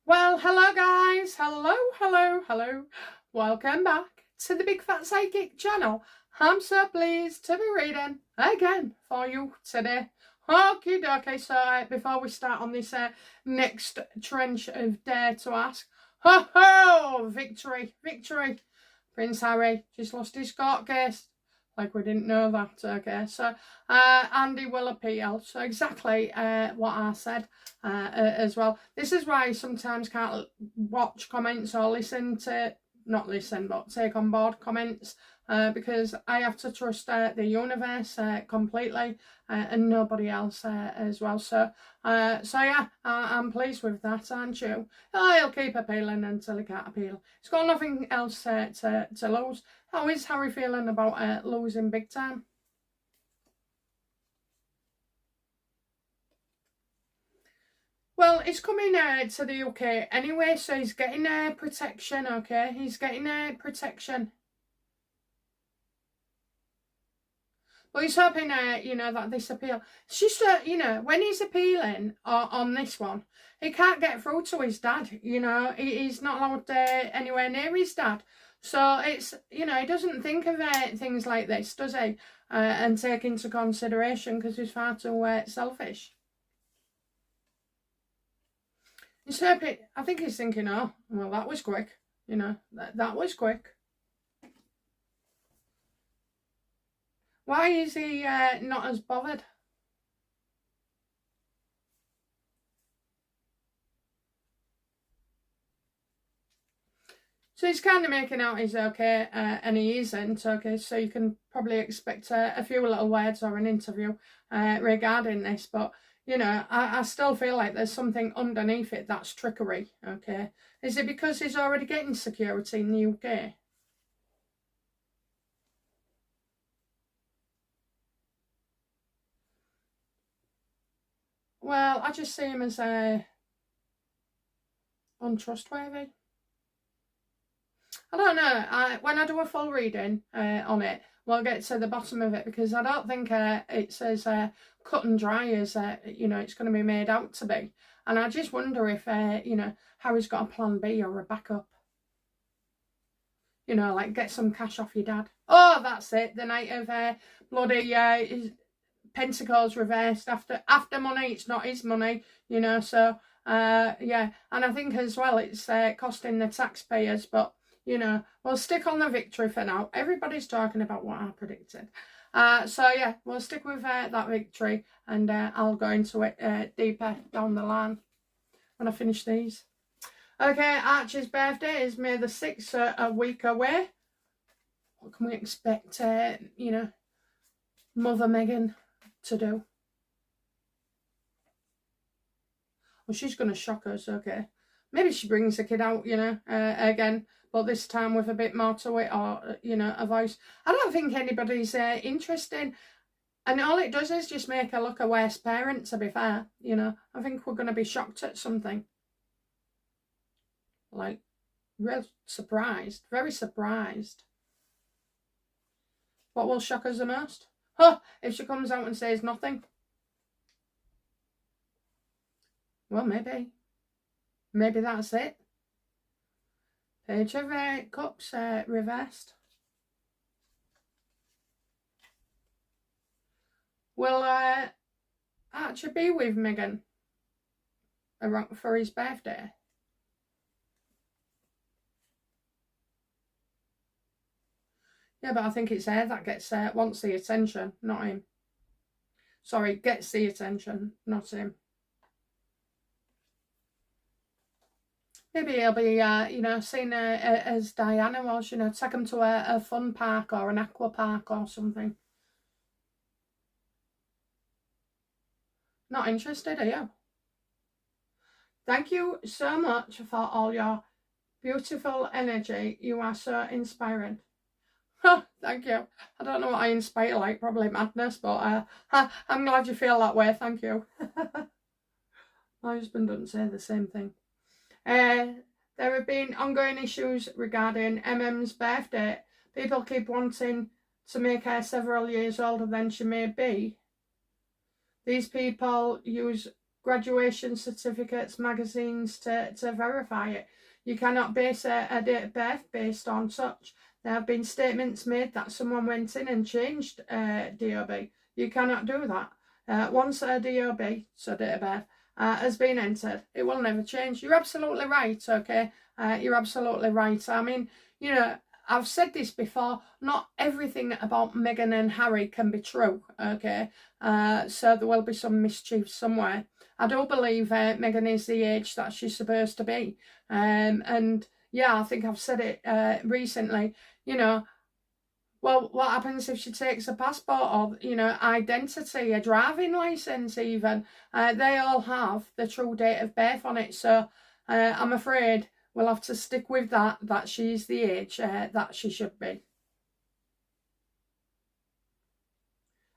Well, hello guys. Hello. Welcome back to the Big Fat Psychic channel. I'm so pleased to be reading again for you today. Okie dokie, so before we start on this next trench of Dare to Ask, ho ho, victory. Prince Harry just lost his court case. Like we didn't know that, okay. So Andy will appeal. So exactly what I said as well. This is why I sometimes can't watch comments or listen to, not listen, but take on board comments because I have to trust the universe completely and nobody else as well. So yeah, I'm pleased with that, aren't you? He'll keep appealing until he can't appeal. He's got nothing else to lose. How is Harry feeling about losing big time? Well, he's coming to the UK anyway, so he's getting protection, okay? He's getting protection. But he's hoping, that this appeal... It's just, when he's appealing on this one, he can't get through to his dad, He's not allowed anywhere near his dad. So it's, he doesn't think of things like this, does he? And take into consideration because he's far too selfish. He's hoping, I think he's thinking, oh, well, that was quick. That was quick. Why is he not as bothered? So he's kind of making out he's okay and he isn't, okay, so you can probably expect a few little words or an interview regarding this, but, I still feel like there's something underneath it that's trickery, okay. Is it because he's already getting security in the UK? Well, I just see him as untrustworthy. I don't know. When I do a full reading on it, we'll get to the bottom of it because I don't think it's as cut and dry as it's going to be made out to be. And I just wonder if Harry's got a plan B or a backup. Like get some cash off your dad. Oh, that's it. The Knight of bloody Pentacles reversed. After money, it's not his money. So yeah. And I think as well, it's costing the taxpayers, but. We'll stick on the victory for now. Everybody's talking about what I predicted. So yeah, we'll stick with that victory and I'll go into it deeper down the line when I finish these. Okay, Archie's birthday is May the 6th, a week away. What can we expect, Mother Meghan to do? Well, she's going to shock us, okay. Maybe she brings the kid out, again, but this time with a bit more to it or, a voice. I don't think anybody's interested. And all it does is just make her look a worse parent, to be fair. I think we're going to be shocked at something. Like, real surprised. Very surprised. What will shock us the most? Huh, if she comes out and says nothing. Well, maybe. Maybe that's it. Page of Cups reversed. Will Archie be with Meghan for his birthday? Yeah, but I think it's her that gets wants the attention, not him. Sorry, gets the attention, not him. Maybe he'll be, seen as Diana was, take him to a fun park or an aqua park or something. Not interested, are you? Thank you so much for all your beautiful energy. You are so inspiring. Thank you. I don't know what I inspire like, probably madness, but I'm glad you feel that way. Thank you. My husband doesn't say the same thing. There have been ongoing issues regarding MM's birthday. People keep wanting to make her several years older than she may be. These people use graduation certificates, magazines to verify it. You cannot base a date of birth based on such. There have been statements made that someone went in and changed DOB. You cannot do that. Once a DOB, so date of birth, has been entered, it will never change. You're absolutely right, okay? You're absolutely right. I mean, you know, I've said this before, not everything about Meghan and Harry can be true, okay? So there will be some mischief somewhere. I do believe Meghan is the age that she's supposed to be. And yeah, I think I've said it recently, you know, well, what happens if she takes a passport or, you know, identity, a driving licence even? They all have the true date of birth on it. So I'm afraid we'll have to stick with that she's the age that she should be.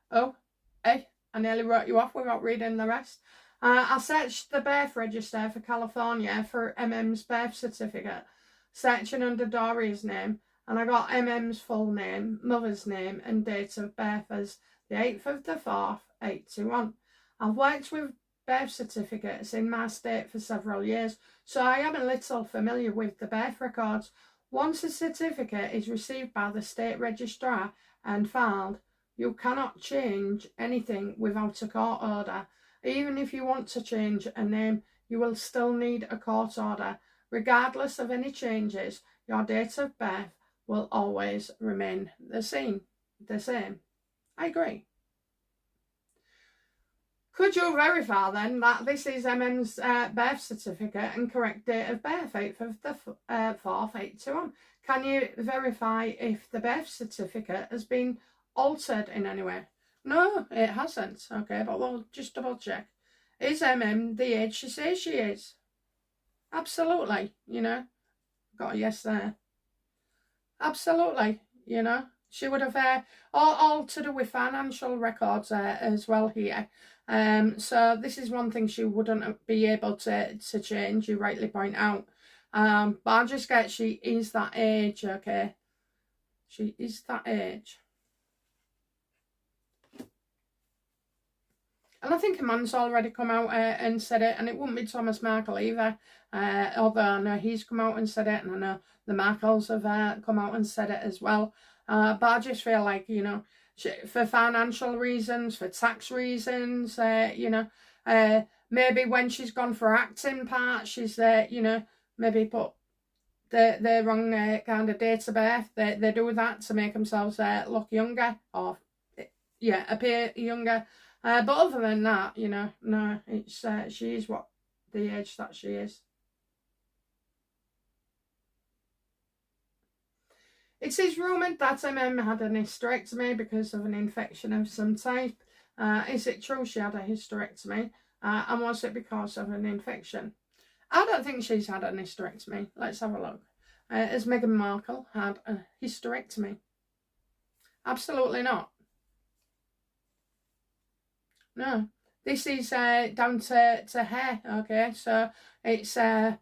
Oh, hey, I nearly wrote you off without reading the rest. I searched the birth register for California for MM's birth certificate, searching under Dory's name, and I got MM's full name, mother's name, and date of birth as the 8th of the 4th, 81. I've worked with birth certificates in my state for several years, so I am a little familiar with the birth records. Once a certificate is received by the state registrar and filed, you cannot change anything without a court order. Even if you want to change a name, you will still need a court order. Regardless of any changes, your date of birth will always remain the same. I agree. Could you verify then that this is MM's birth certificate and correct date of birth, 8th of the 4th, 81? Can you verify if the birth certificate has been altered in any way? No, it hasn't. Okay, but we'll just double check. Is MM the age she says she is? Absolutely, you know. Got a yes there. Absolutely, you know. She would have all to do with financial records as well here. So this is one thing she wouldn't be able to change, you rightly point out. But I just get she is that age, okay? She is that age. And I think a man's already come out and said it, and it wouldn't be Thomas Markle either. Although I know he's come out and said it, and I know the Markles have come out and said it as well. But I just feel like, you know, for financial reasons, for tax reasons, you know, maybe when she's gone for acting part, she's, you know, maybe put the wrong kind of date of birth. They do that to make themselves look younger, or, yeah, appear younger. But other than that, you know, no, it's she is what the age that she is. It is rumoured that MM had a hysterectomy because of an infection of some type. Is it true she had a hysterectomy? And was it because of an infection? I don't think she's had a hysterectomy. Let's have a look. Has Meghan Markle had a hysterectomy? Absolutely not. No, this is down to hair, okay? So it's not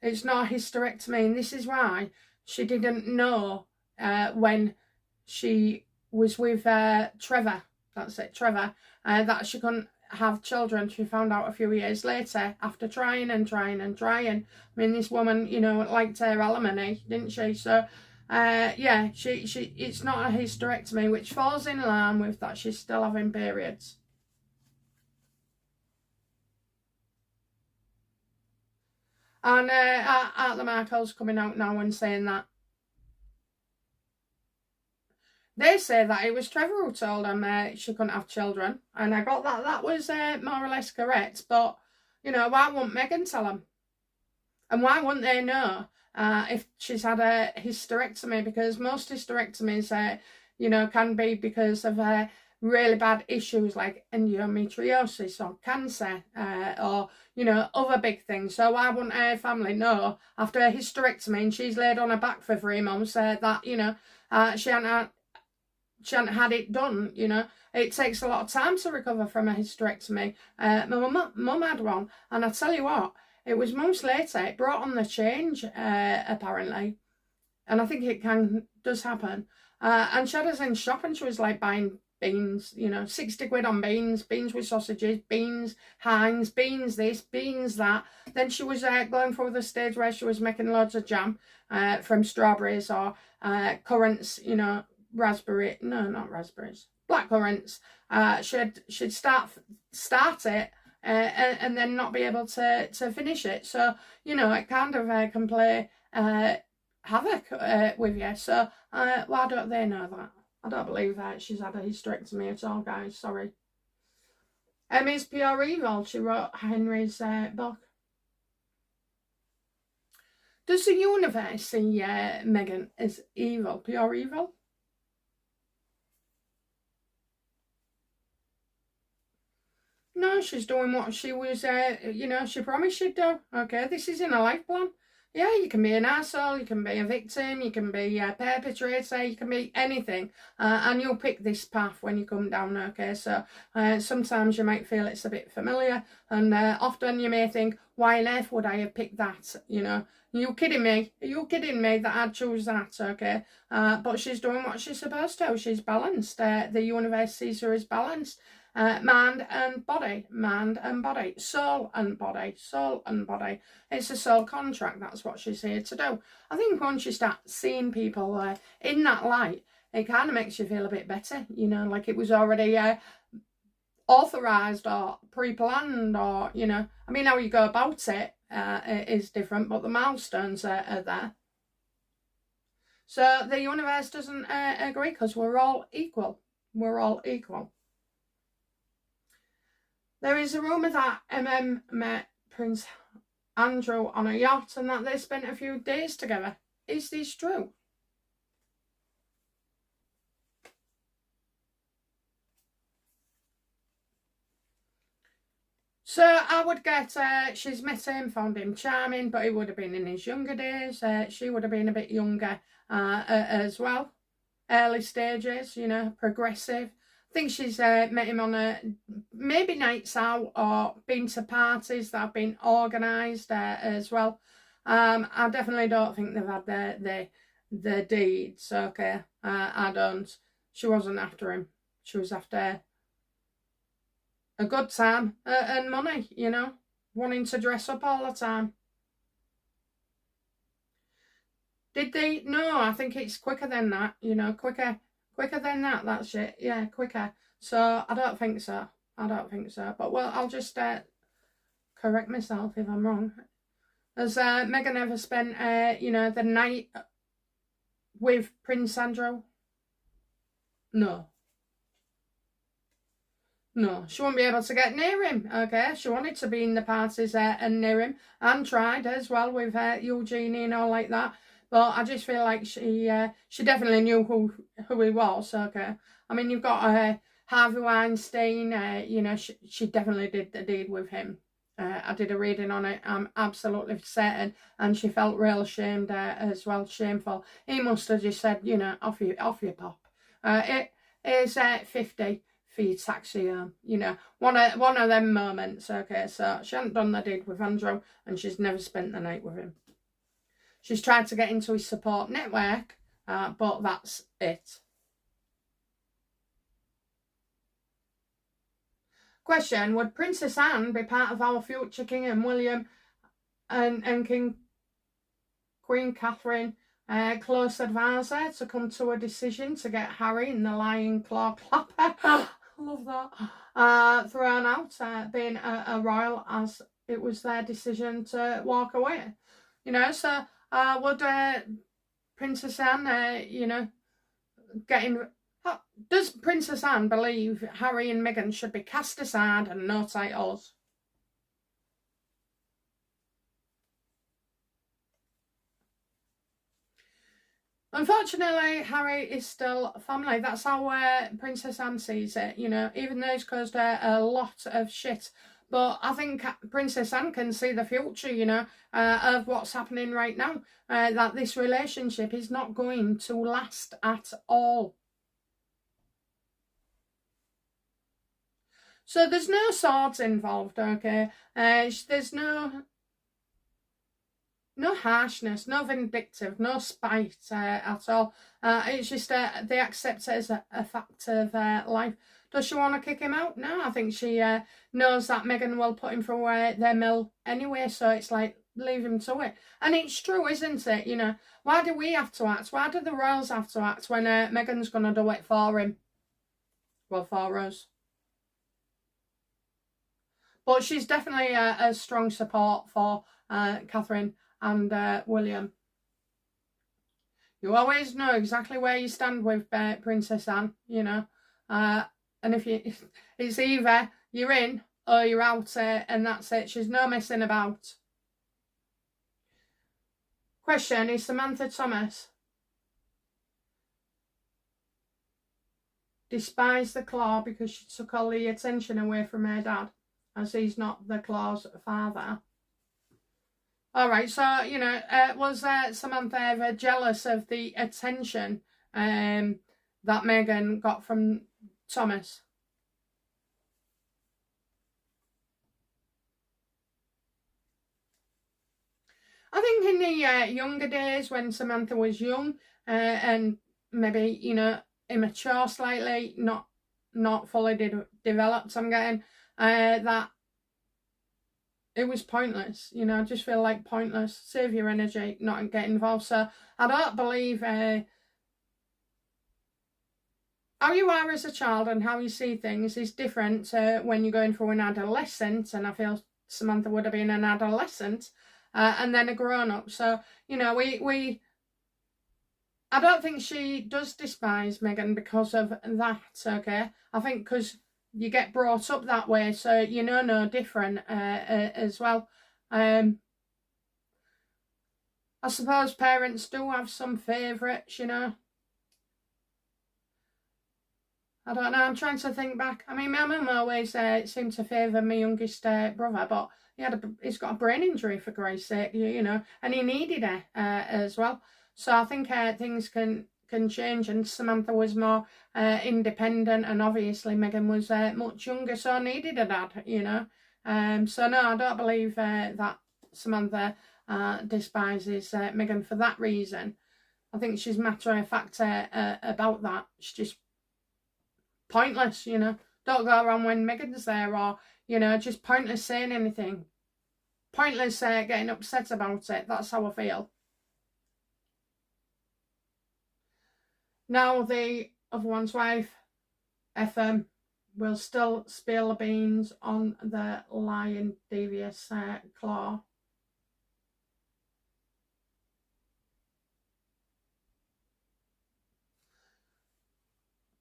a hysterectomy, and this is why she didn't know when she was with Trevor, that's it, Trevor, that she couldn't have children. She found out a few years later after trying and trying and trying. I mean, this woman, you know, liked her alimony, didn't she? So yeah, she it's not a hysterectomy, which falls in line with that she's still having periods. And the Markles coming out now and saying that they say that it was Trevor who told them she couldn't have children, and I got that was more or less correct. But you know, why wouldn't Meghan tell them? And why wouldn't they know if she's had a hysterectomy? Because most hysterectomies, you know, can be because of really bad issues like endometriosis or cancer or, you know, other big things. So why wouldn't her family know after a hysterectomy and she's laid on her back for 3 months that, you know, she hadn't had it done, you know. It takes a lot of time to recover from a hysterectomy. My mum had one, and I tell you what, it was months later, it brought on the change, apparently. And I think it does happen. And she had us in shop, and she was like buying beans, you know, 60 quid on beans, beans with sausages, beans, Heinz, beans this, beans that. Then she was going through the stage where she was making loads of jam from strawberries or currants, you know, raspberry, no, not raspberries, black currants. She'd start it and then not be able to finish it. So, you know, it kind of can play havoc with you. So why don't they know that? I don't believe that she's had a hysterectomy at all, guys. Sorry. Emmy's pure evil. She wrote Henry's book. Does the universe see Meghan as evil, pure evil? No, she's doing what she was, you know, she promised she'd do. Okay, this is in a life plan. Yeah, you can be an arsehole, you can be a victim, you can be a perpetrator, you can be anything. And you'll pick this path when you come down, okay? So sometimes you might feel it's a bit familiar. And often you may think, why on earth would I have picked that? You know, are you kidding me? Are you kidding me that I'd choose that, okay? But she's doing what she's supposed to. She's balanced. The universe sees her as balanced. Mind and body, soul and body, soul and body. It's a soul contract. That's what she's here to do. I think once you start seeing people in that light, it kind of makes you feel a bit better, you know, like it was already authorised or pre-planned, or, you know, I mean, how you go about it is different, but the milestones are there. So the universe doesn't agree because we're all equal. We're all equal. There is a rumour that met Prince Andrew on a yacht and that they spent a few days together. Is this true? So I would get, she's met him, found him charming, but he would have been in his younger days. She would have been a bit younger as well. Early stages, you know, progressive. I think she's met him on maybe nights out or been to parties that have been organised as well. I definitely don't think they've had the deeds, okay? I don't. She wasn't after him. She was after a good time and money, you know, wanting to dress up all the time. Did they? No, I think it's quicker than that, you know, quicker than that, that's it. Yeah, quicker. So I don't think so. I don't think so. But well, I'll just correct myself if I'm wrong. Has Meghan ever spent, you know, the night with Prince Andrew? No. No, she won't be able to get near him, okay? She wanted to be in the parties and near him, and tried as well with Eugenie and all like that. But I just feel like she definitely knew who he was, okay? I mean, you've got Harvey Weinstein, you know, she definitely did the deed with him. I did a reading on it, I'm absolutely certain, and she felt real ashamed as well, shameful. He must have just said, you know, off you pop. It is 50 for your taxi home, you know, one of them moments, okay? So she hadn't done the deed with Andrew, and she's never spent the night with him. She's tried to get into his support network, but that's it. Question, would Princess Anne be part of our future King and William and Queen Catherine close advisor to come to a decision to get Harry and the Lion Claw Clapper, I love that, thrown out, being a royal, as it was their decision to walk away? You know, so would Princess Anne, you know, getting... Does Princess Anne believe Harry and Meghan should be cast aside and no titles? Unfortunately, Harry is still family. That's how Princess Anne sees it, you know, even though it's caused her a lot of shit. But I think Princess Anne can see the future, you know, of what's happening right now. That this relationship is not going to last at all. So, there's no swords involved, okay? There's no... no harshness, no vindictive, no spite at all. It's just they accept it as a fact of life. Does she want to kick him out? No, I think she knows that Meghan will put him through their mill anyway, so it's like, leave him to it. And it's true, isn't it? You know, why do we have to act? Why do the royals have to act when Meghan's going to do it for him? Well, for us. But she's definitely a strong support for Catherine and William. You always know exactly where you stand with Princess Anne, you know. And if it's either you're in or you're out, and that's it. She's no messing about. Question, is Samantha Thomas despise the Claw because she took all the attention away from her dad, as he's not the Claw's father? Alright, so, you know, was Samantha ever jealous of the attention that Meghan got from Thomas? I think in the younger days, when Samantha was young and maybe, you know, immature slightly, not fully developed, I'm getting, that it was pointless, you know. I just feel like pointless. Save your energy, not get involved. So I don't believe how you are as a child and how you see things is different when you're going through an adolescent, and I feel Samantha would have been an adolescent and then a grown-up. So, you know, I don't think she does despise Meghan because of that, okay? I think because you get brought up that way, so you know no different as well. I suppose parents do have some favourites, you know. I don't know, I'm trying to think back. I mean, my mum always seemed to favour my youngest brother, but he's got a brain injury, for Christ's sake, you know, and he needed her as well. So I think things can change, and Samantha was more independent, and obviously Meghan was much younger, so needed a dad, you know. So no, I don't believe that Samantha despises Meghan for that reason. I think she's matter of fact about that. She's just pointless, you know. Don't go around when Meghan's there, or, you know, just pointless saying anything. Pointless getting upset about it. That's how I feel. Now the other one's wife, FM, will still spill the beans on the lying devious Claw.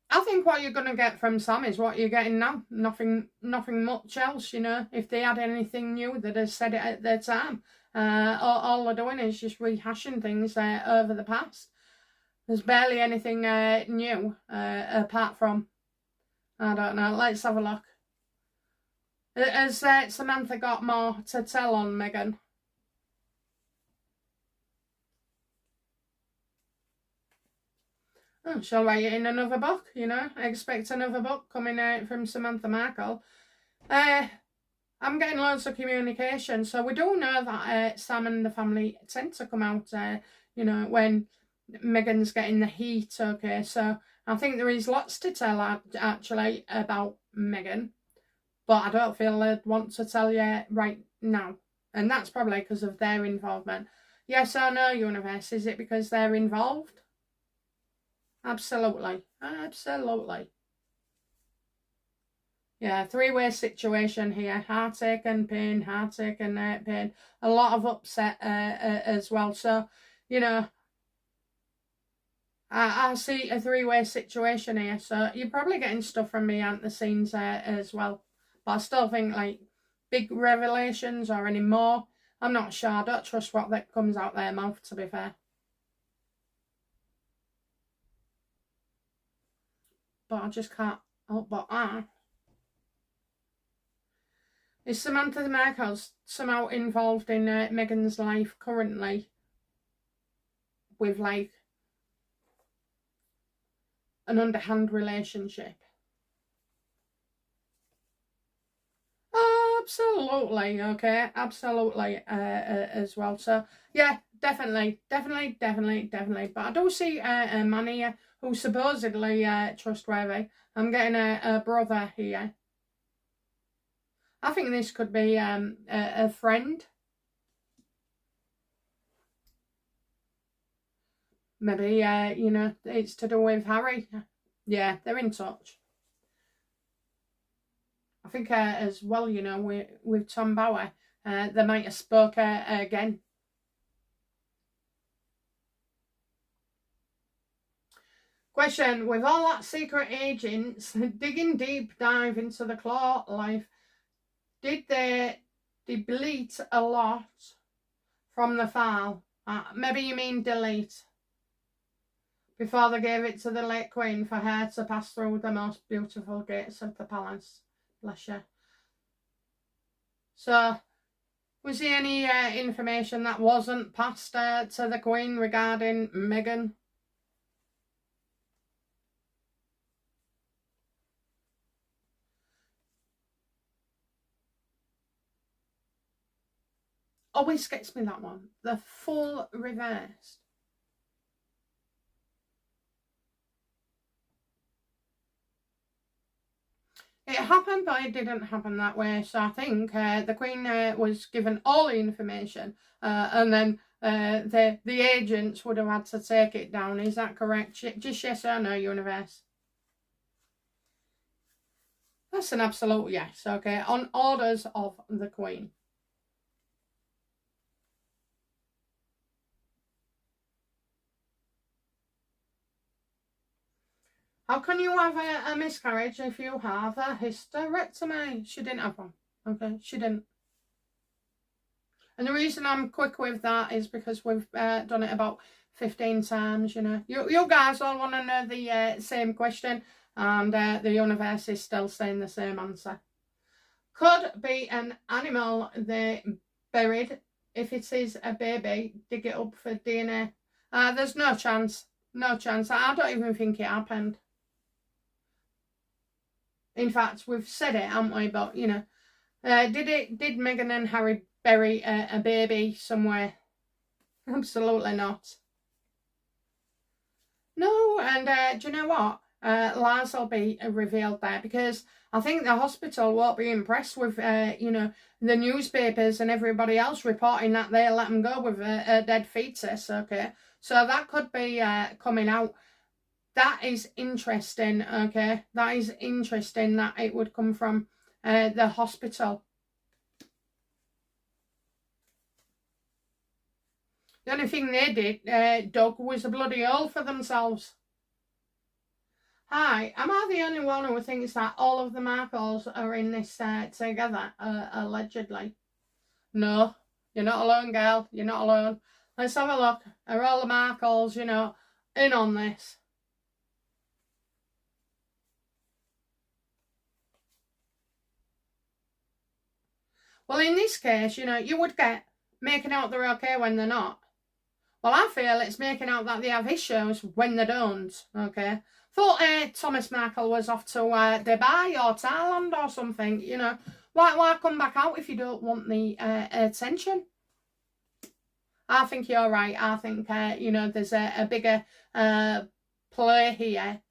I think what you're going to get from Sam is what you're getting now. Nothing much else, you know. If they had anything new, they'd have said it at their time. All they're doing is just rehashing things over the past. There's barely anything new apart from, I don't know, let's have a look. Has Samantha got more to tell on Meghan? Oh, she'll write it in another book, you know. I expect another book coming out from Samantha Markle. I'm getting loads of communication, so we do know that Sam and the family tend to come out, you know, when Meghan's getting the heat, okay. So I think there is lots to tell actually about Meghan, but I don't feel they'd want to tell you right now, and that's probably because of their involvement. Yes or no, universe? Is it because they're involved? Absolutely. Yeah, three-way situation here. Heartache and pain, heartache and pain. A lot of upset as well. So, you know, I see a three-way situation here. So you're probably getting stuff from behind the scenes as well. But I still think, like, big revelations or any more, I'm not sure. I don't trust what that comes out their mouth, to be fair. But I just can't help but is Samantha Markle somehow involved in Meghan's life currently with, like, an underhand relationship? Absolutely, okay, absolutely, as well. So yeah, definitely. But I do see a man here who's supposedly trustworthy. I'm getting a brother here. I think this could be a friend. Maybe you know, it's to do with Harry. Yeah, they're in touch. I think as well, you know, with Tom Bauer, they might have spoke again. Question: with all that secret agents digging deep dive into the Claw life, did they delete a lot from the file? Maybe you mean delete. Before they gave it to the late Queen for her to pass through the most beautiful gates of the palace. Bless you. So, was there any information that wasn't passed to the Queen regarding Meghan? Always gets me that one. The full reversed. It happened, but it didn't happen that way. So I think the Queen was given all the information, and then the agents would have had to take it down. Is that correct? Just yes or no, universe? That's an absolute yes. Okay, on orders of the Queen. How can you have a miscarriage if you have a hysterectomy? She didn't have one. Okay, she didn't. And the reason I'm quick with that is because we've done it about 15 times, you know. You guys all want to know the same question, and the universe is still saying the same answer. Could be an animal they buried. If it is a baby, dig it up for DNA. There's no chance. No chance. I don't even think it happened. In fact, we've said it, haven't we? But, you know, did Meghan and Harry bury a baby somewhere? Absolutely not. No, and do you know what? Lies will be revealed there, because I think the hospital won't be impressed with, you know, the newspapers and everybody else reporting that they let them go with a dead fetus, okay? So that could be coming out. That is interesting, okay? That is interesting that it would come from the hospital. The only thing they did, Doug, was a bloody hole for themselves. Hi, am I the only one who thinks that all of the Markles are in this together, allegedly? No, you're not alone, girl. You're not alone. Let's have a look. Are all the Markles, you know, in on this? Well, in this case, you know, you would get making out they're okay when they're not. Well, I feel it's making out that they have issues when they don't, okay? Thought Thomas Markle was off to Dubai or Thailand or something, you know. Why come back out if you don't want the attention? I think you're right. I think, you know, there's a bigger play here.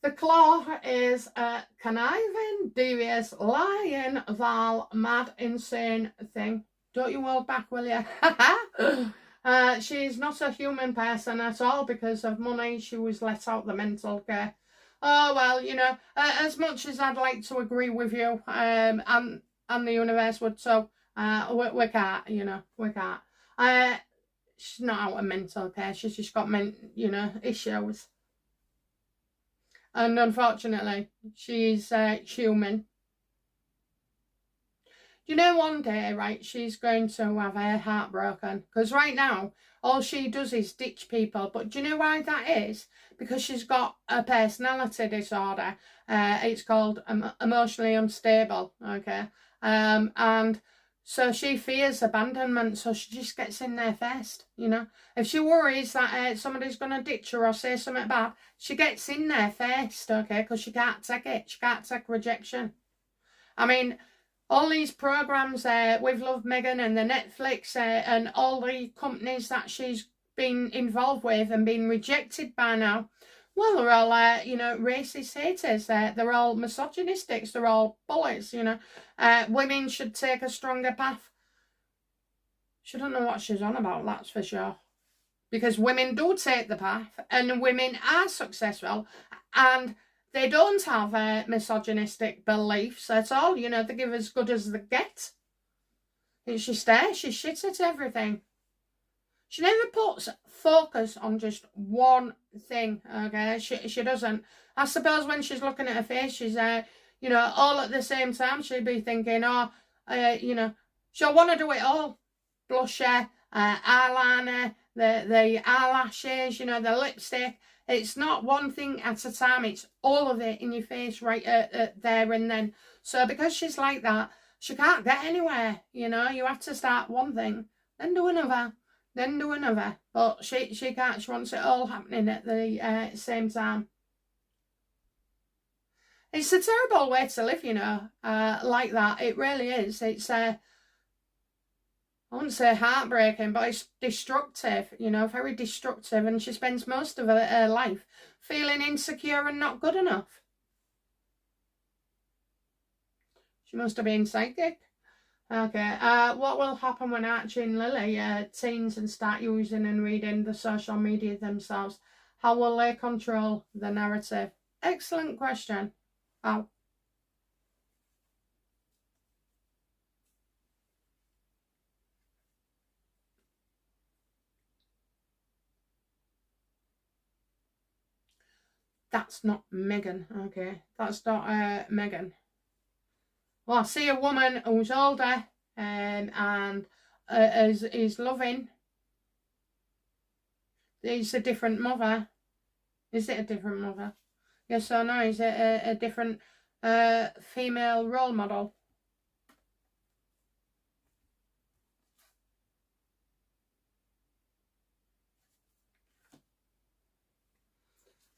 The Claw is a conniving, devious, lying, vile, mad, insane thing. Don't you hold back, will you? She's not a human person at all. Because of money, she was let out the mental care. Oh, well, you know, as much as I'd like to agree with you, and the universe would, so we can't, you know, we can't. She's not out of mental care. She's just got, you know, issues. And unfortunately, she's human. You know, one day, right, she's going to have her heart broken. Because right now, all she does is ditch people. But do you know why that is? Because she's got a personality disorder. It's called emotionally unstable, okay? And So she fears abandonment, so she just gets in there first, you know. If she worries that somebody's going to ditch her or say something bad, she gets in there first, okay, because she can't take it. She can't take rejection. I mean, all these programs with Love Meghan and the Netflix and all the companies that she's been involved with and been rejected by now, well, they're all, you know, racist haters. They're all misogynistics. They're all bullies, you know. Women should take a stronger path. She don't know what she's on about, that's for sure. Because women do take the path and women are successful and they don't have misogynistic beliefs at all. You know, they give as good as they get. It's just there. She's shit at everything. She never puts focus on just one thing, okay? She doesn't. I suppose when she's looking at her face, she's, you know, all at the same time. She'll be thinking, you know, she'll want to do it all. Blusher, eyeliner, the eyelashes, you know, the lipstick. It's not one thing at a time. It's all of it in your face right there and then. So because she's like that, she can't get anywhere, you know. You have to start one thing, then do another. Then do another, but she can't. She wants it all happening at the same time. It's a terrible way to live, you know, like that. It really is. It's I wouldn't say heartbreaking, but it's destructive, you know, very destructive. And she spends most of her life feeling insecure and not good enough. She must have been psychic. Okay, what will happen when Archie and Lily teens and start using and reading the social media themselves? How will they control the narrative? Excellent question. How? That's not Meghan, okay. That's not Meghan. Well, I see a woman who's older and is loving. Is a different mother. Is it a different mother? Yes or no? Is it a different female role model?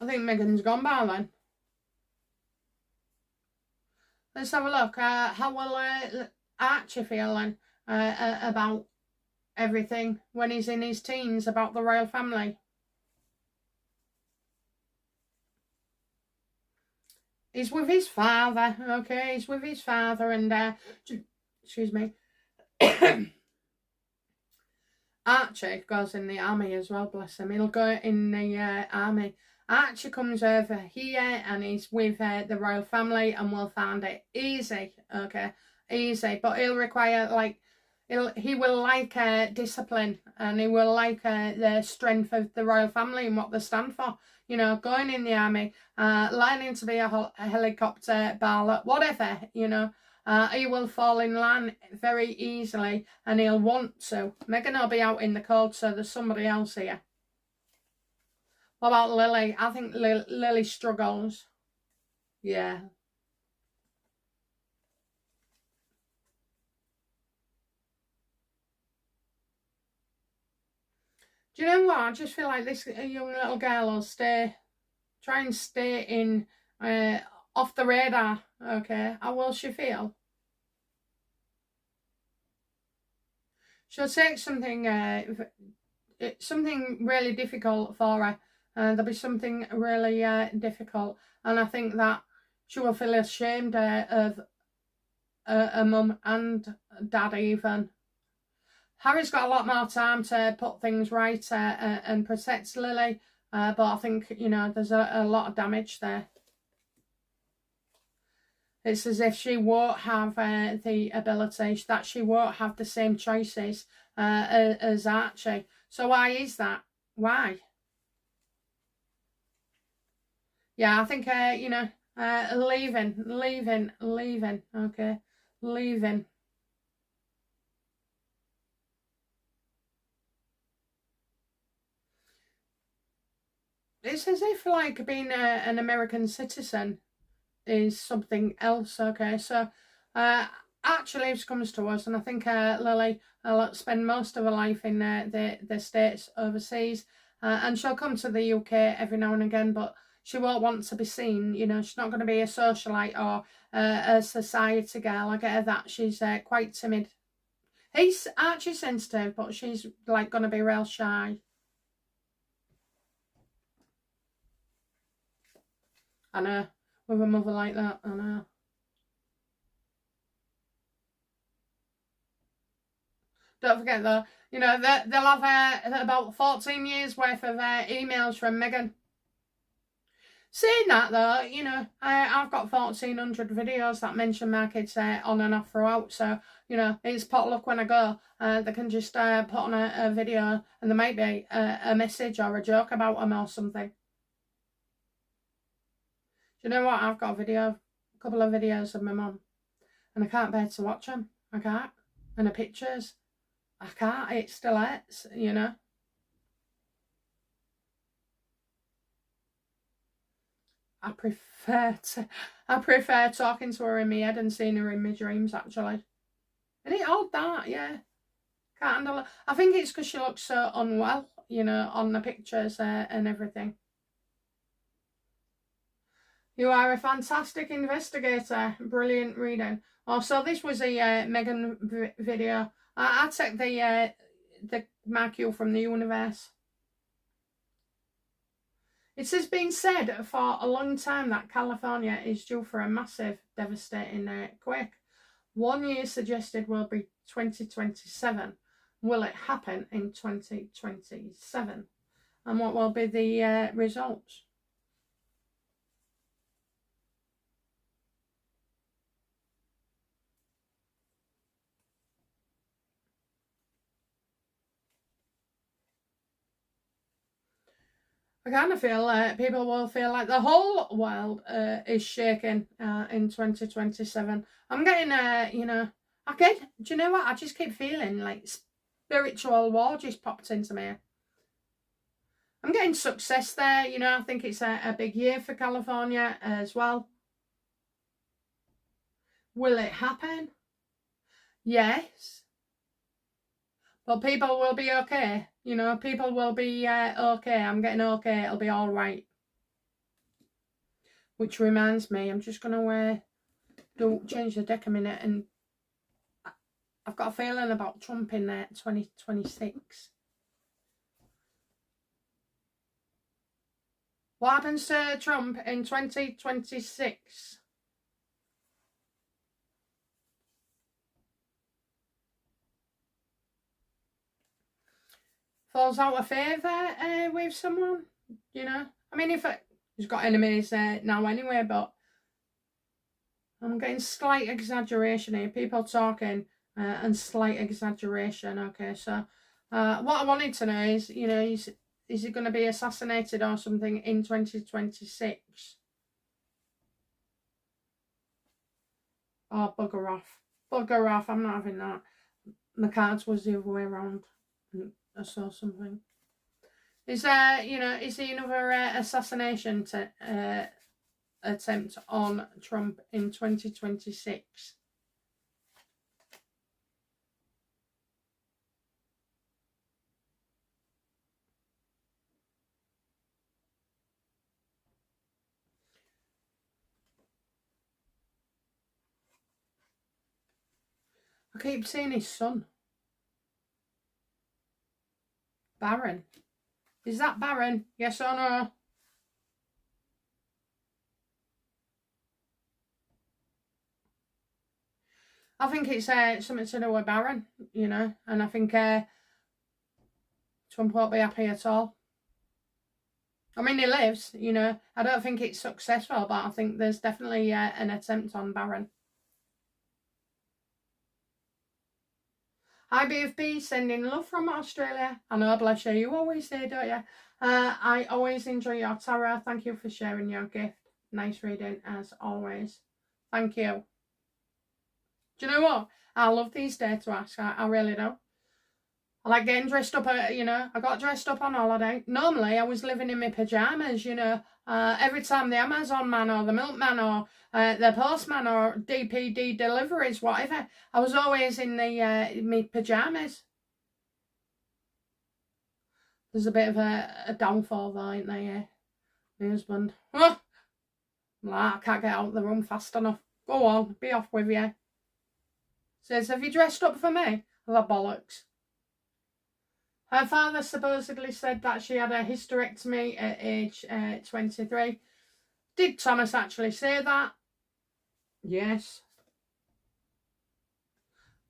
I think Meghan's gone by then. Let's have a look. How will Archie feel then about everything when he's in his teens, about the royal family? He's with his father, okay? He's with his father and, excuse me. Archie goes in the army as well, bless him. He'll go in the army. Archie comes over here and he's with the royal family and we'll find it easy, okay? Easy, but he'll require, like, he will like discipline and he will like the strength of the royal family and what they stand for. You know, going in the army, learning to be a helicopter pilot, whatever, you know. He will fall in line very easily and he'll want to. Meghan will be out in the cold, so there's somebody else here. What about Lily? I think Lily struggles. Yeah. Do you know what? I just feel like this young little girl will try and stay in, off the radar, okay? How will she feel? She'll take something, something really difficult for her. There'll be something really difficult. And I think that she will feel ashamed of her mum and dad even. Harry's got a lot more time to put things right and protect Lily. But I think, you know, there's a lot of damage there. It's as if she won't have the ability, that she won't have the same choices as Archie. So why is that? Why? Yeah, I think, you know, leaving, okay? Leaving. It's as if, like, being an American citizen is something else, okay? So, Archie lives comes to us, and I think Lily will spend most of her life in the States overseas, and she'll come to the UK every now and again, but she won't want to be seen. You know, she's not going to be a socialite or a society girl. I get her that. She's quite timid. He's Archie sensitive, but she's like going to be real shy. I know, with a mother like that, I know. Don't forget though, you know, they'll have about 14 years worth of emails from Meghan. Saying that though, you know, I've got 1,400 videos that mention my kids on and off throughout, so, you know, it's potluck when I go. They can just put on a video, and there might be a message or a joke about them or something. Do you know what? I've got a couple of videos of my mum, and I can't bear to watch them. I can't. And the pictures, I can't. It still hurts, you know. I prefer talking to her in my head and seeing her in my dreams, actually. And it odd that, yeah. Can't handle it. I think it's because she looks so unwell, you know, on the pictures and everything. You are a fantastic investigator. Brilliant reading. Oh, so this was a Meghan video. I take the Markle from the universe. It has been said for a long time that California is due for a massive, devastating quake. 1 year suggested will be 2027. Will it happen in 2027? And what will be the results? I kind of feel people will feel like the whole world is shaking in 2027. I'm getting, you know, do you know what? I just keep feeling like spiritual war just popped into me. I'm getting success there, you know. I think it's a big year for California as well. Will it happen? Yes. But people will be okay. You know, people will be okay. I'm getting okay. It'll be all right. Which reminds me, I'm just going to change the deck a minute. And I've got a feeling about Trump in 2026. What happens to Trump in 2026? Falls out of favour with someone, you know. I mean, if he's got enemies now anyway, but I'm getting slight exaggeration here. People talking and slight exaggeration. Okay, so what I wanted to know is, you know, is he going to be assassinated or something in 2026? Oh, bugger off. Bugger off. I'm not having that. The cards was the other way around. I saw something. Is there, you know, is there another assassination attempt on Trump in 2026? I keep seeing his son. Baron. Is that Baron? Yes or no? I think it's something to do with Baron, you know, and I think Trump won't be happy at all. I mean, he lives, you know. I don't think it's successful, but I think there's definitely an attempt on Baron. Hi BFB, sending love from Australia. I know, bless you. You always say, don't you? I always enjoy your tarot. Thank you for sharing your gift. Nice reading as always. Thank you. Do you know what? I love these days to ask. I really do. I like getting dressed up, you know. I got dressed up on holiday. Normally, I was living in my pyjamas, you know, Every time the Amazon man or the milkman or the postman or DPD deliveries, whatever, I was always in my pyjamas. There's a bit of a downfall though, ain't there? Yeah. My husband. Oh! I can't get out of the room fast enough. Go on, be off with you. Says, have you dressed up for me? The bollocks. Her father supposedly said that she had a hysterectomy at age 23. Did Thomas actually say that? Yes.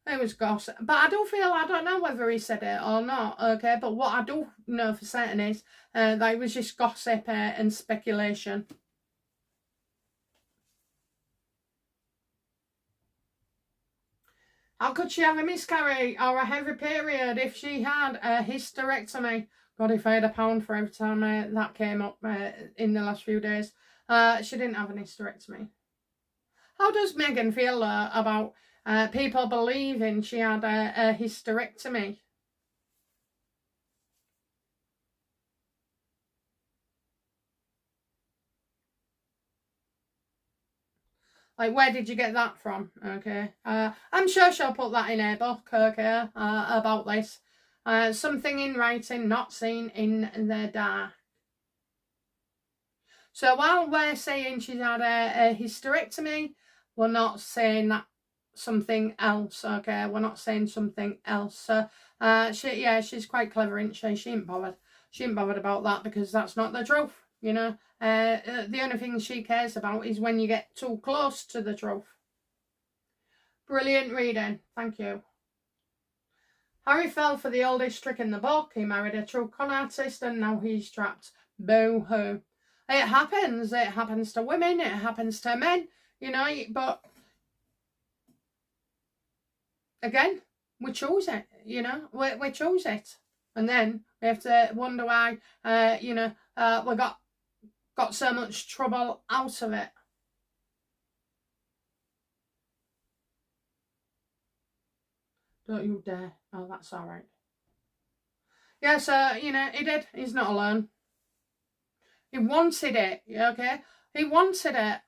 It was gossip. But I don't know whether he said it or not, okay? But what I do know for certain is that it was just gossip and speculation. How could she have a miscarriage or a heavy period if she had a hysterectomy? God, if I had £1 for every time that came up in the last few days. She didn't have an hysterectomy. How does Meghan feel about people believing she had a hysterectomy? Like, where did you get that from? Okay. I'm sure she'll put that in her book, okay, about this. Something in writing, not seen in the dark. So while we're saying she's had a hysterectomy, we're not saying that something else, okay? We're not saying something else. So, she's quite clever, isn't she? She ain't bothered. She ain't bothered about that because that's not the truth, you know? The only thing she cares about is when you get too close to the truth. Brilliant reading. Thank you. Harry fell for the oldest trick in the book. He married a true con artist and now he's trapped. Boo-hoo. It happens. It happens to women. It happens to men, you know, but again, we chose it, you know, we chose it. And then we have to wonder why, we got so much trouble out of it. Don't you dare. Oh, that's all right. Yes, he did. He's not alone. He wanted it, okay? He wanted it.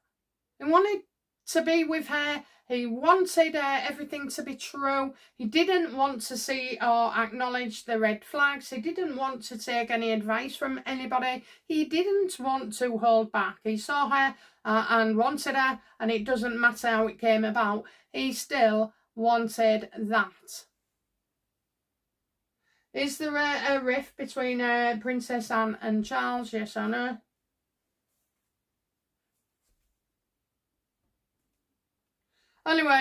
He wanted to be with her. He wanted everything to be true. He didn't want to see or acknowledge the red flags. He didn't want to take any advice from anybody. He didn't want to hold back. He saw her and wanted her, and it doesn't matter how it came about. He still wanted that. Is there a rift between Princess Anne and Charles? Yes or no? Only where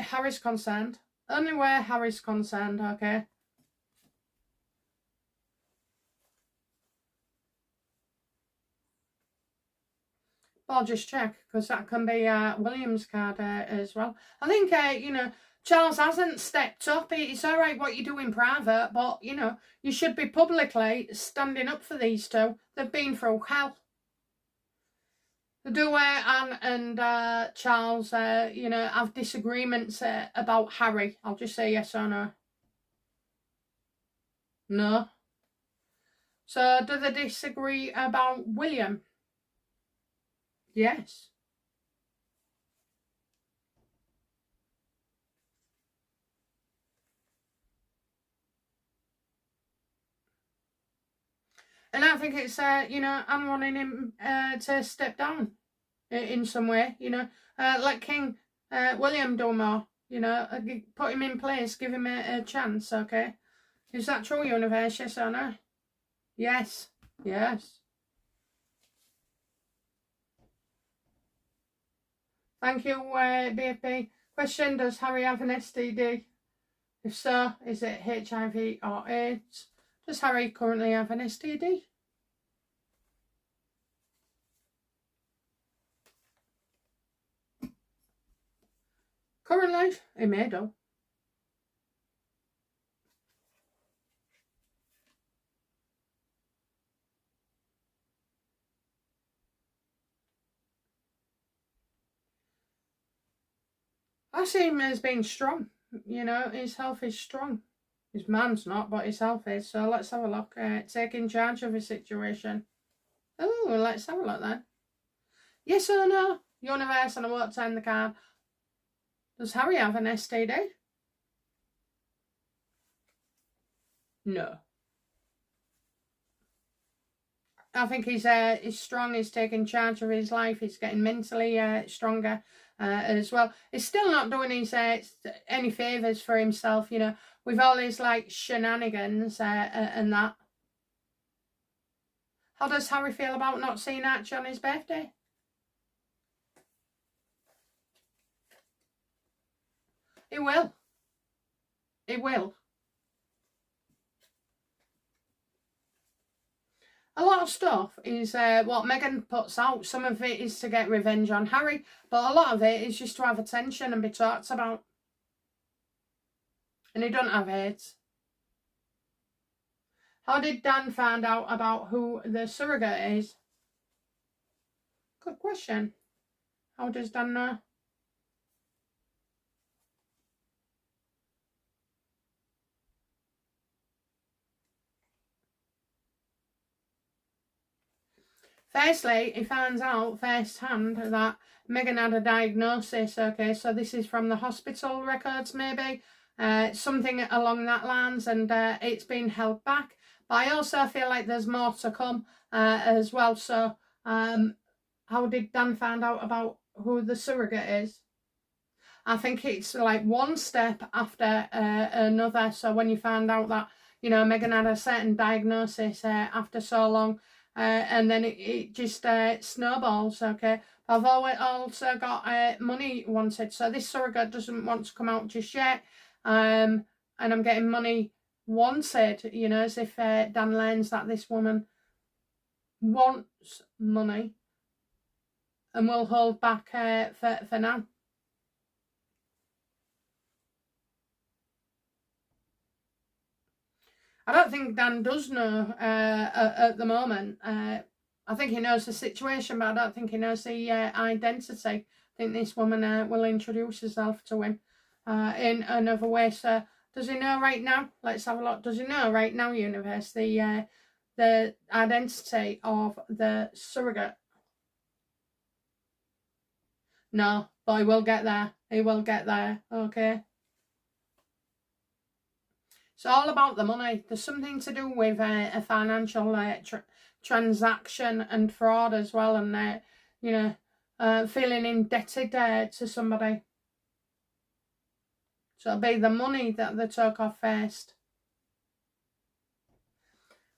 Harry's concerned. Only where Harry's concerned, okay? I'll just check, because that can be William's card as well. I think, Charles hasn't stepped up. It's all right what you do in private, but, you should be publicly standing up for these two. They've been through hell. Do Anne and Charles, have disagreements about Harry? I'll just say yes or no. No. So, do they disagree about William? Yes. And I think it's, I'm wanting him to step down in some way, let King William do more, put him in place, give him a chance, okay? Is that true, universe, yes or no? Yes, yes. Thank you, BFP. Question, does Harry have an STD? If so, is it HIV or AIDS? Does Harry currently have an STD? Currently, he may do. I see him as being strong. His health is strong. His man's not, but his health is. So let's have a look. Taking charge of his situation. Oh, let's have a look then. Yes or no? Universe, and I won't turn the card. Does Harry have an STD? No. I think he's strong, he's taking charge of his life, he's getting mentally stronger as well. He's still not doing his any favours for himself, you know, with all his like shenanigans and that. How does Harry feel about not seeing Archie on his birthday? He will. He will. A lot of stuff is what Meghan puts out. Some of it is to get revenge on Harry, but a lot of it is just to have attention and be talked about. And he doesn't have AIDS. How did Dan find out about who the surrogate is? Good question. How does Dan know? Firstly, he finds out firsthand that Meghan had a diagnosis, okay, so this is from the hospital records maybe, something along that lines, and it's been held back. But I also feel like there's more to come as well, so how did Dan find out about who the surrogate is? I think it's like one step after another, so when you find out that, you know, Meghan had a certain diagnosis after so long, and then it just snowballs, okay. I've always also got money wanted, so this surrogate doesn't want to come out just yet, and I'm getting money wanted, you know, as if Dan learns that this woman wants money and will hold back for now. I don't think Dan does know at the moment. I think he knows the situation, but I don't think he knows the identity. I think this woman will introduce herself to him in another way. So, does he know right now? Let's have a look. Does he know right now, universe, the identity of the surrogate? No, but he will get there. He will get there. Okay. It's all about the money. There's something to do with a financial transaction and fraud as well, and you know, feeling indebted to somebody. So it'll be the money that they took off first.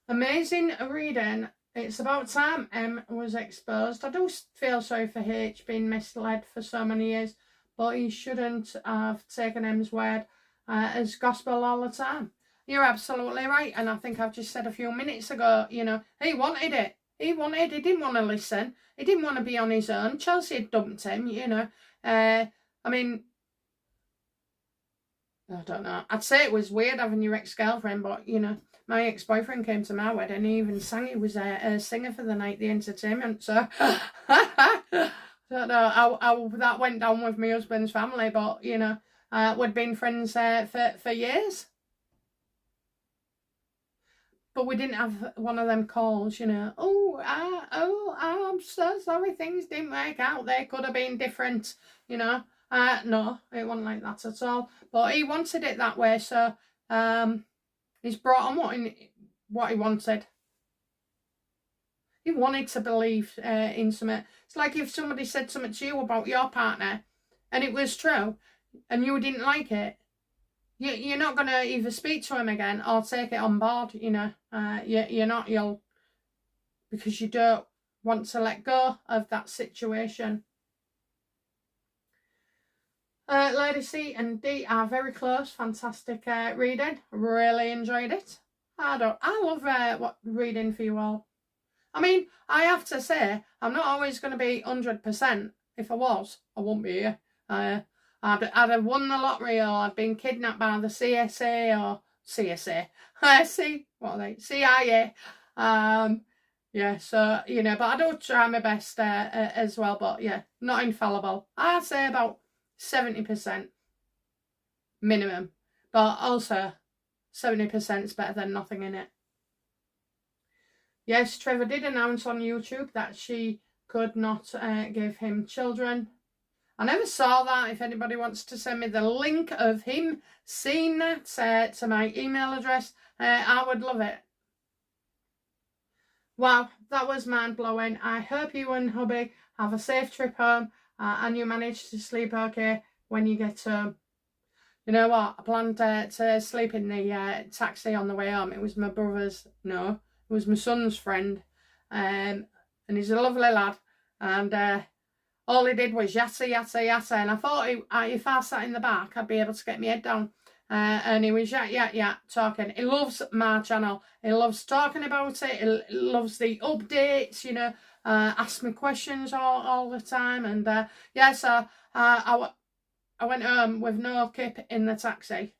Amazing reading. It's about time M was exposed. I do feel sorry for H being misled for so many years, but he shouldn't have taken M's word as gospel all the time. You're absolutely right, and I think I've just said a few minutes ago, you know, he wanted it. He didn't want to listen. He didn't want to be on his own. Chelsea had dumped him, you know. I mean, I don't know. I'd say it was weird having your ex-girlfriend, but, you know, my ex-boyfriend came to my wedding. He even sang. He was a singer for the night, the entertainment. So, I don't know how that went down with my husband's family, but, you know, we'd been friends for years. But we didn't have one of them calls, you know, I'm so sorry things didn't work out. They could have been different, you know. No, it wasn't like that at all. But he wanted it that way, so he's brought on what he wanted. He wanted to believe in something. It's like if somebody said something to you about your partner and it was true and you didn't like it, you're not going to either speak to him again or take it on board, you know. Because you don't want to let go of that situation. Lady C and D are very close. Fantastic reading. Really enjoyed it. I love reading for you all. I mean, I have to say, I'm not always going to be 100%. If I was, I wouldn't be here. I'd have won the lottery, or I'd been kidnapped by the CSA or CSA. What are they? CIA. Yeah, so, you know, but I do try my best as well, but yeah, not infallible. I'd say about 70% minimum, but also 70% is better than nothing in it. Yes, Trevor did announce on YouTube that she could not give him children. I never saw that. If anybody wants to send me the link of him seeing that to my email address, I would love it. Wow, that was mind-blowing. I hope you and hubby have a safe trip home and you manage to sleep okay when you get home. You know what? I planned to sleep in the taxi on the way home. It was my brother's, no, it was my son's friend. And he's a lovely lad. And all he did was yatta, yatta, yatta. And I thought if I sat in the back, I'd be able to get my head down. And he was yat, talking. He loves my channel. He loves talking about it. He loves the updates, you know, ask me questions all the time. And yeah, so I went home with no kip in the taxi.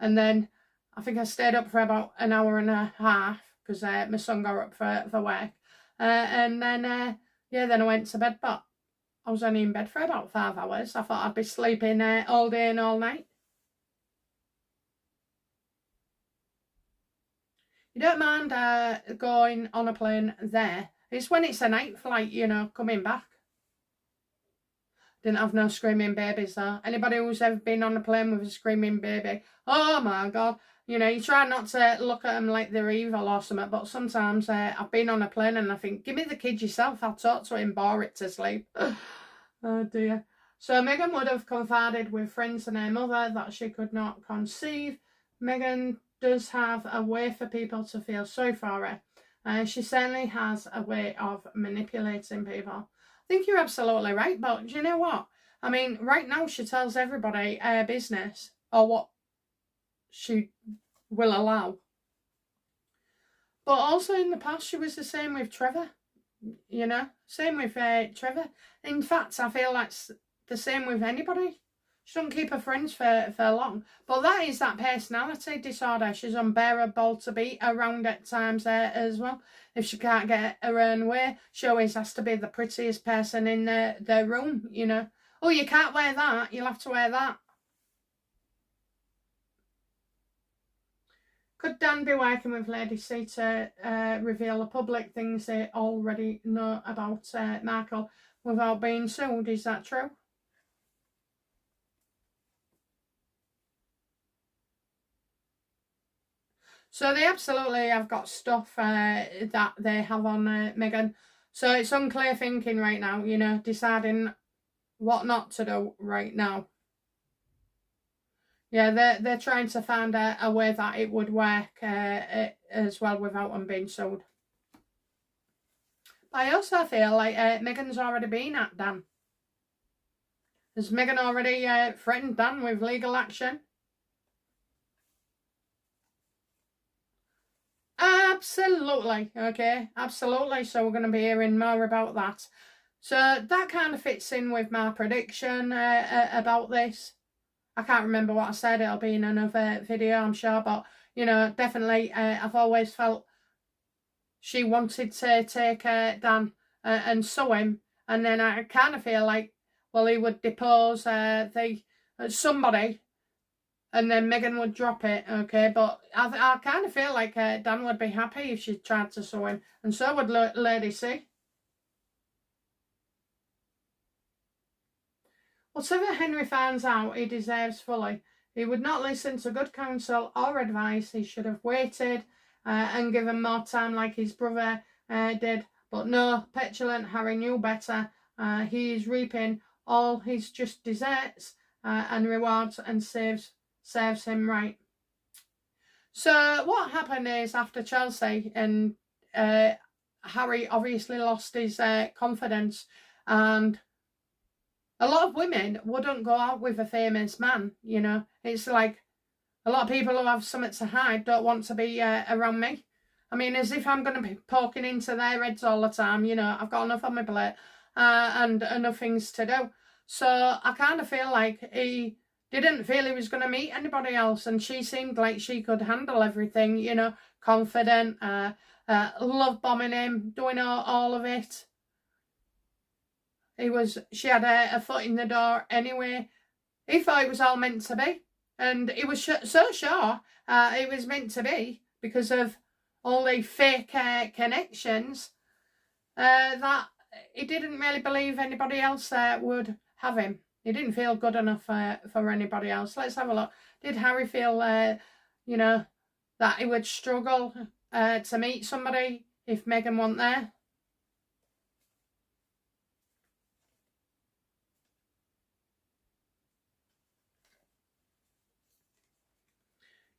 And then I think I stayed up for about an hour and a half because my son got up for work. And then, yeah, then I went to bed. But I was only in bed for about 5 hours. I thought I'd be sleeping all day and all night. You don't mind going on a plane there. It's when it's a night flight, you know, coming back. Didn't have no screaming babies though. Anybody who's ever been on a plane with a screaming baby, oh my God. You know, you try not to look at them like they're evil or something, but sometimes I've been on a plane and I think, give me the kid yourself, I'll talk to him, bore it to sleep. Oh dear. So Meghan would have confided with friends and her mother that she could not conceive. Meghan does have a way for people to feel sorry for her. She certainly has a way of manipulating people. I think you're absolutely right, but do you know what? I mean, right now she tells everybody her business or what she will allow. But also in the past she was the same with Trevor. You know, same with Trevor. In fact, I feel that's the same with anybody. She doesn't keep her friends for long. But that is that personality disorder. She's unbearable to be around at times as well. If she can't get her own way, she always has to be the prettiest person in the room, you know. Oh, you can't wear that. You'll have to wear that. Could Dan be working with Lady C to reveal the public things they already know about Markle without being sued? Is that true? So they absolutely have got stuff that they have on Meghan. So it's unclear thinking right now, you know, deciding what not to do right now. Yeah, they're trying to find a way that it would work as well without them being sued. But I also feel like Meghan's already been at Dan. Has Meghan already threatened Dan with legal action? Absolutely, okay, absolutely. So we're going to be hearing more about that. So that kind of fits in with my prediction about this. I can't remember what I said. It'll be in another video, I'm sure. But, you know, definitely I've always felt she wanted to take Dan and sue him. And then I kind of feel like, well, he would depose somebody and then Meghan would drop it, okay? But I kind of feel like Dan would be happy if she tried to sue him. And so would Lady C. Whatever Henry finds out, he deserves fully. He would not listen to good counsel or advice. He should have waited and given more time like his brother did. But no, petulant Harry knew better. He is reaping all his just deserts and rewards and serves him right. So what happened is after Chelsea and Harry obviously lost his confidence, and a lot of women wouldn't go out with a famous man, you know. It's like a lot of people who have something to hide don't want to be around me. I mean, as if I'm going to be poking into their heads all the time, you know. I've got enough on my plate and enough things to do. So I kind of feel like he didn't feel he was going to meet anybody else, and she seemed like she could handle everything, you know, confident, love bombing him, doing all of it. She had a foot in the door anyway. He thought it was all meant to be, and he was so sure it was meant to be because of all the fake connections, that he didn't really believe anybody else would have him. He didn't feel good enough for anybody else. Let's have a look. Did Harry feel, you know, that he would struggle to meet somebody if Meghan wasn't there?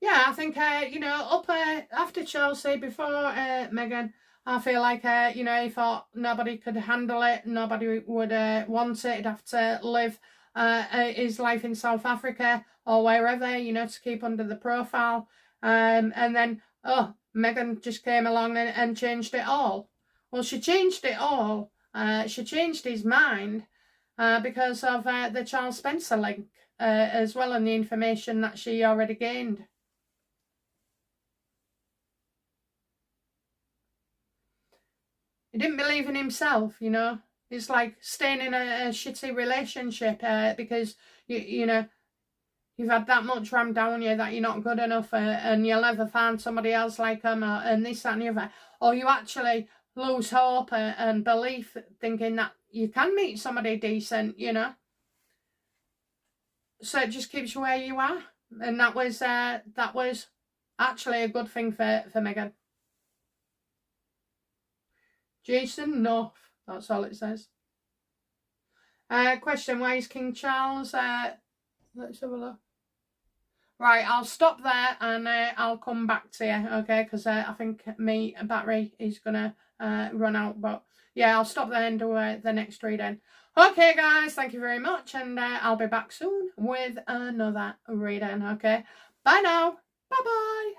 Yeah, I think, you know, up after Chelsea, before Meghan, I feel like, you know, he thought nobody could handle it, nobody would want it. He'd have to live his life in South Africa or wherever, you know, to keep under the profile. And then, oh, Meghan just came along and changed it all. Well, she changed it all. She changed his mind because of the Charles Spencer link as well, and the information that she already gained. He didn't believe in himself, you know. It's like staying in a shitty relationship because, you know, you've had that much rammed down you that you're not good enough and you'll never find somebody else like him and this, that and the other. Or you actually lose hope and belief thinking that you can meet somebody decent, you know. So it just keeps you where you are. And that was actually a good thing for Meghan. Jason North, that's all it says. Question, why is King Charles? Let's have a look. Right, I'll stop there and I'll come back to you, okay? Because I think my battery is going to run out. But yeah, I'll stop there and do the next reading. Okay, guys, thank you very much. And I'll be back soon with another reading, okay? Bye now. Bye-bye.